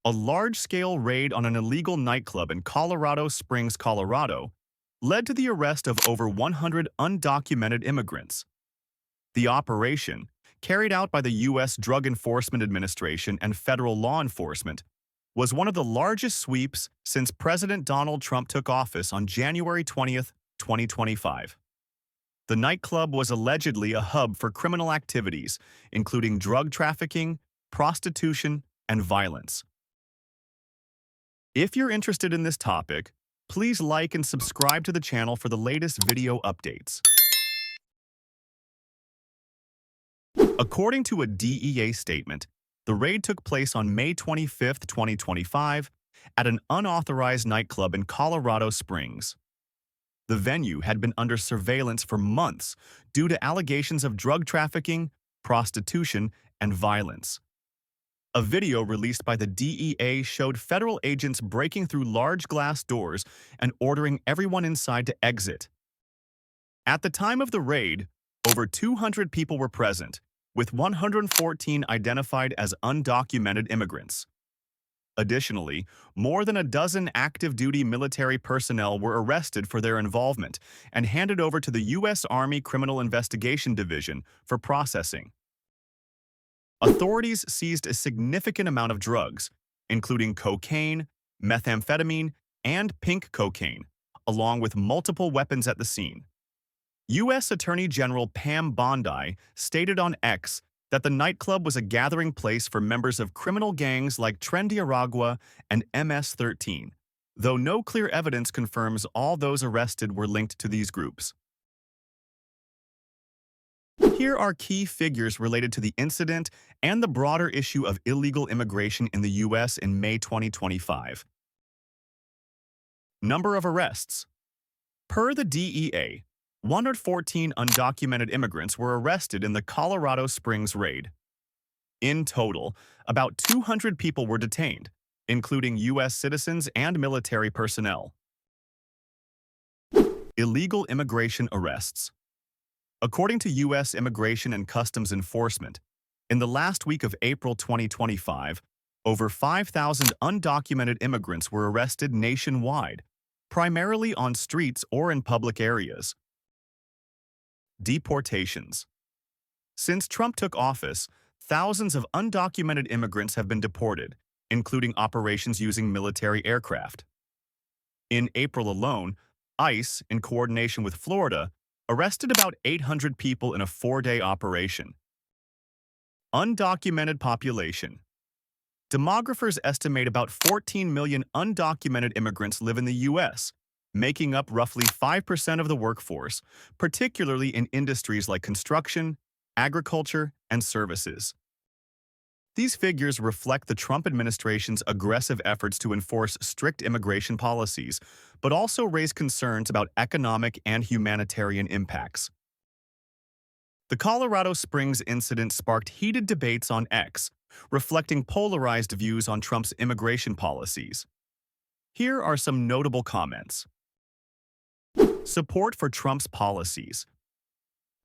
A large-scale raid on an illegal nightclub in Colorado Springs, Colorado, led to the arrest of over 100 undocumented immigrants. The operation, carried out by the U.S. Drug Enforcement Administration and federal law enforcement, was one of the largest sweeps since President Donald Trump took office on January 20th, 2025. The nightclub was allegedly a hub for criminal activities, including drug trafficking, prostitution, and violence. If you're interested in this topic, please like and subscribe to the channel for the latest video updates. According to a DEA statement, the raid took place on May 25th, 2025, at an unauthorized nightclub in Colorado Springs. The venue had been under surveillance for months due to allegations of drug trafficking, prostitution, and violence. A video released by the DEA showed federal agents breaking through large glass doors and ordering everyone inside to exit. At the time of the raid, over 200 people were present, with 114 identified as undocumented immigrants. Additionally, more than a dozen active-duty military personnel were arrested for their involvement and handed over to the U.S. Army Criminal Investigation Division for processing. Authorities seized a significant amount of drugs, including cocaine, methamphetamine, and pink cocaine, along with multiple weapons at the scene. U.S. Attorney General Pam Bondi stated on X that the nightclub was a gathering place for members of criminal gangs like Trendy Aragua and MS-13, though no clear evidence confirms all those arrested were linked to these groups. Here are key figures related to the incident and the broader issue of illegal immigration in the U.S. in May 2025. Number of arrests. Per the DEA, 114 undocumented immigrants were arrested in the Colorado Springs raid. In total, about 200 people were detained, including U.S. citizens and military personnel. Illegal immigration arrests. According to U.S. Immigration and Customs Enforcement, in the last week of April 2025, over 5,000 undocumented immigrants were arrested nationwide, primarily on streets or in public areas. Deportations. Since Trump took office, thousands of undocumented immigrants have been deported, including operations using military aircraft. In April alone, ICE, in coordination with Florida, arrested about 800 people in a 4-day operation. Undocumented population. Demographers estimate about 14 million undocumented immigrants live in the U.S., making up roughly 5% of the workforce, particularly in industries like construction, agriculture, and services. These figures reflect the Trump administration's aggressive efforts to enforce strict immigration policies, but also raise concerns about economic and humanitarian impacts. The Colorado Springs incident sparked heated debates on X, reflecting polarized views on Trump's immigration policies. Here are some notable comments. Support for Trump's policies.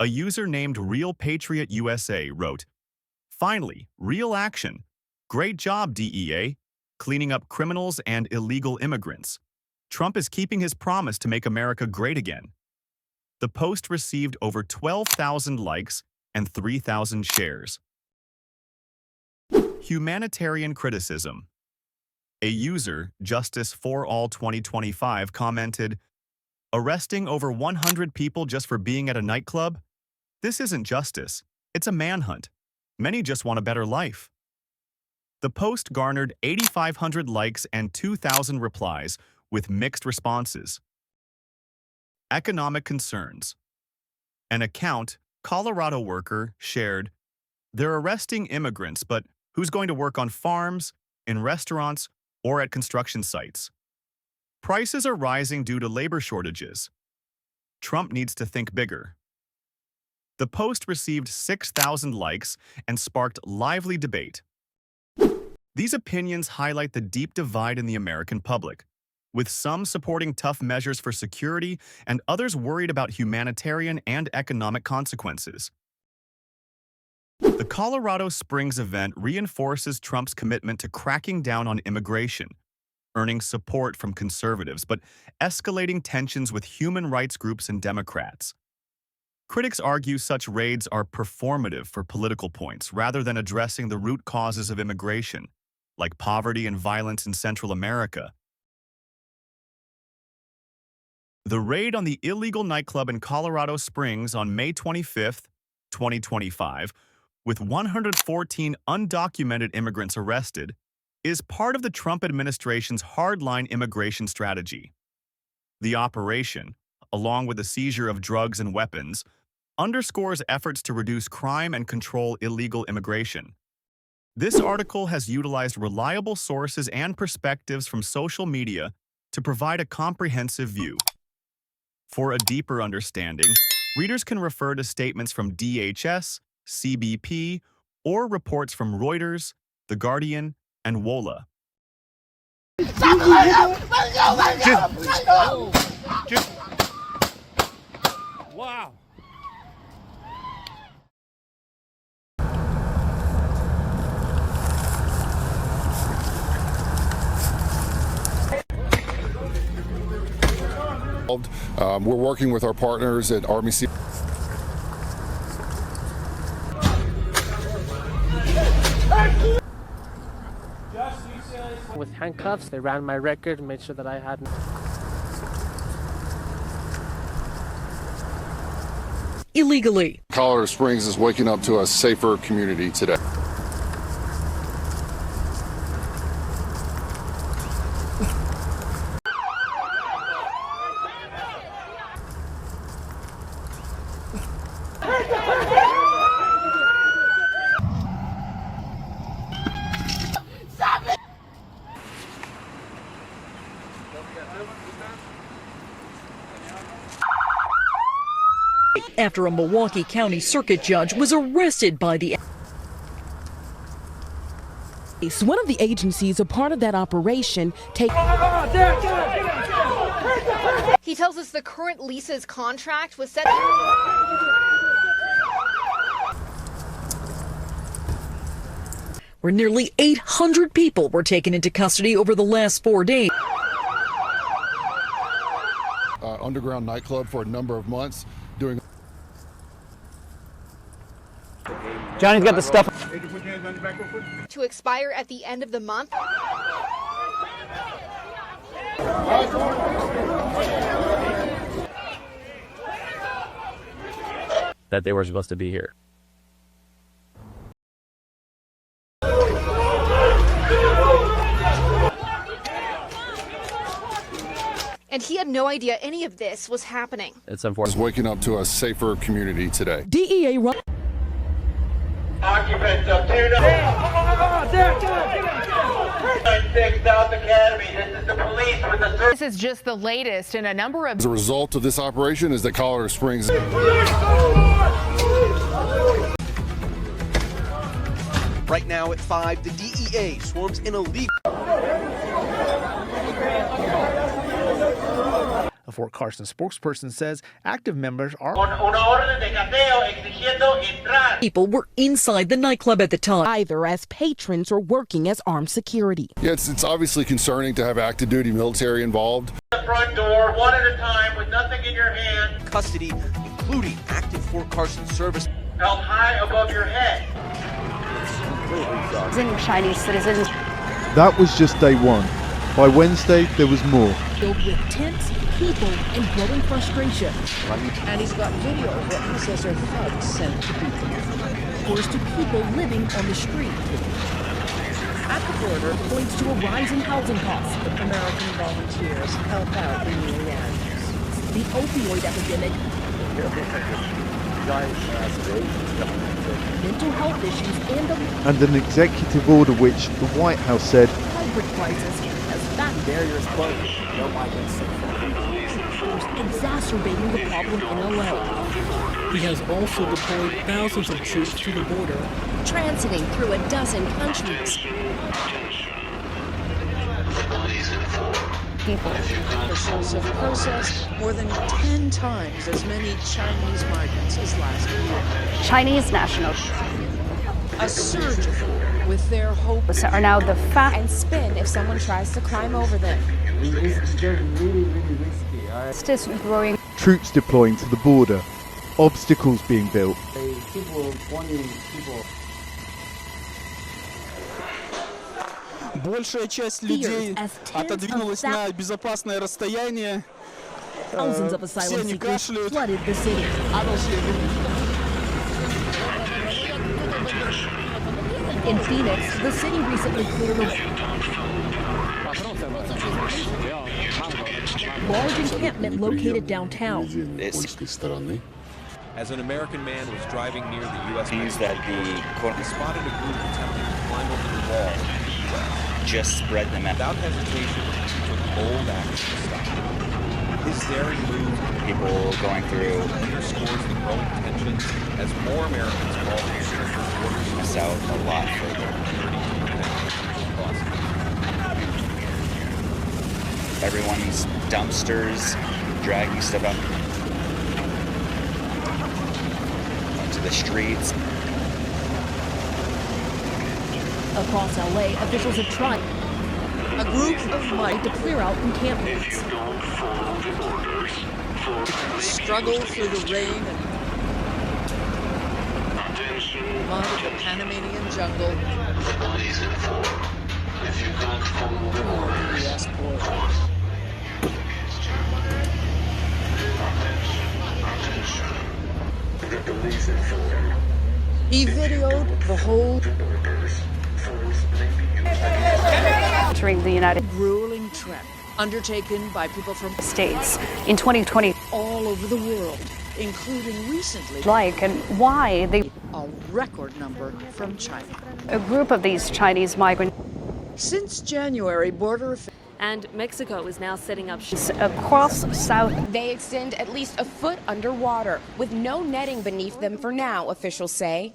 A user named Real Patriot USA wrote, "Finally, real action. Great job, DEA, cleaning up criminals and illegal immigrants. Trump is keeping his promise to make America great again." The post received over 12,000 likes and 3,000 shares. Humanitarian criticism. A user, Justice for All 2025, commented, "Arresting over 100 people just for being at a nightclub? This isn't justice. It's a manhunt. Many just want a better life." The post garnered 8,500 likes and 2,000 replies, with mixed responses. Economic concerns. An account, Colorado Worker, shared, "They're arresting immigrants, but who's going to work on farms, in restaurants, or at construction sites? Prices are rising due to labor shortages. Trump needs to think bigger." The post received 6,000 likes and sparked lively debate. These opinions highlight the deep divide in the American public, with some supporting tough measures for security and others worried about humanitarian and economic consequences. The Colorado Springs event reinforces Trump's commitment to cracking down on immigration, earning support from conservatives, but escalating tensions with human rights groups and Democrats. Critics argue such raids are performative for political points rather than addressing the root causes of immigration, like poverty and violence in Central America. The raid on the illegal nightclub in Colorado Springs on May 25, 2025, with 114 undocumented immigrants arrested, is part of the Trump administration's hardline immigration strategy. The operation, along with the seizure of drugs and weapons, underscores efforts to reduce crime and control illegal immigration. This article has utilized reliable sources and perspectives from social media to provide a comprehensive view. For a deeper understanding, readers can refer to statements from DHS, CBP, or reports from Reuters, The Guardian, and WOLA. Wow. We're working with our partners at Army C. With handcuffs, they ran my record and made sure that I hadn't. Illegally. Colorado Springs is waking up to a safer community today. After a Milwaukee County Circuit judge was arrested by the One of the agencies a part of that operation He tells us the current lease's contract was set where nearly 800 people were taken into custody over the last 4 days. Underground nightclub for a number of months doing. Johnny's got the stuff. to expire at the end of the month. That they were supposed to be here. And he had no idea any of this was happening. It's unfortunate. Is waking up to a safer community today. DEA run. Occupants of 296 South Academy. This is the police with the This is just the latest in a number of. As a result of this operation is that Colorado Springs. Right now at 5, the DEA swarms in illegal. A Fort Carson spokesperson says active members are. People were inside the nightclub at the time. Either as patrons or working as armed security. Yeah, it's obviously concerning to have active duty military involved. The front door, one at a time, with nothing in your hand. Custody, including active Fort Carson service. Held high above your head. Chinese citizens. That was just day one. By Wednesday, there was more. Filled with tents, people, and growing frustration. And he's got video of what he says are thugs sent to people. Forced to people living on the street. At the border points to a rise in housing costs. American volunteers help out in the land. The opioid epidemic. Mental health issues And an executive order which the White House said hybrid crisis has fattened barriers closed. No migrants. Exacerbating the problem in LA. He has also deployed thousands of troops to the border. Transiting through a dozen countries. People. Officials have processed more than 10 times as many Chinese migrants as last year. Chinese nationals. A surge of people with their hopes Are now the fast And spin if someone tries to climb over them. fastest growing. Troops deploying to the border. Obstacles being built. Большая часть людей отодвинулась на безопасное расстояние. Thousands of asylum seekers flooded the city. In Phoenix, the city recently cleared a large encampment located downtown. As an American man was driving near the U.S. means that he spotted a group attempting to climb over the wall. Just spread them out. Without hesitation, he took bold action to stop them. His daring move, People going through underscores the growing tensions as more Americans call for stricter borders. us out a lot further. Everyone's dumpsters, dragging stuff up onto the streets. Across LA, officials have tried a group of might to clear out encampments. Struggle through the rain and mud of the Panamanian jungle. If you can't follow the orders, he videoed the whole Entering the United grueling trek undertaken by people from States in 2020. all over the world, including recently And why a record number from China. a group of these Chinese migrants Since January, border and Mexico is now setting up across South. They extend at least a foot underwater with no netting beneath them for now, officials say.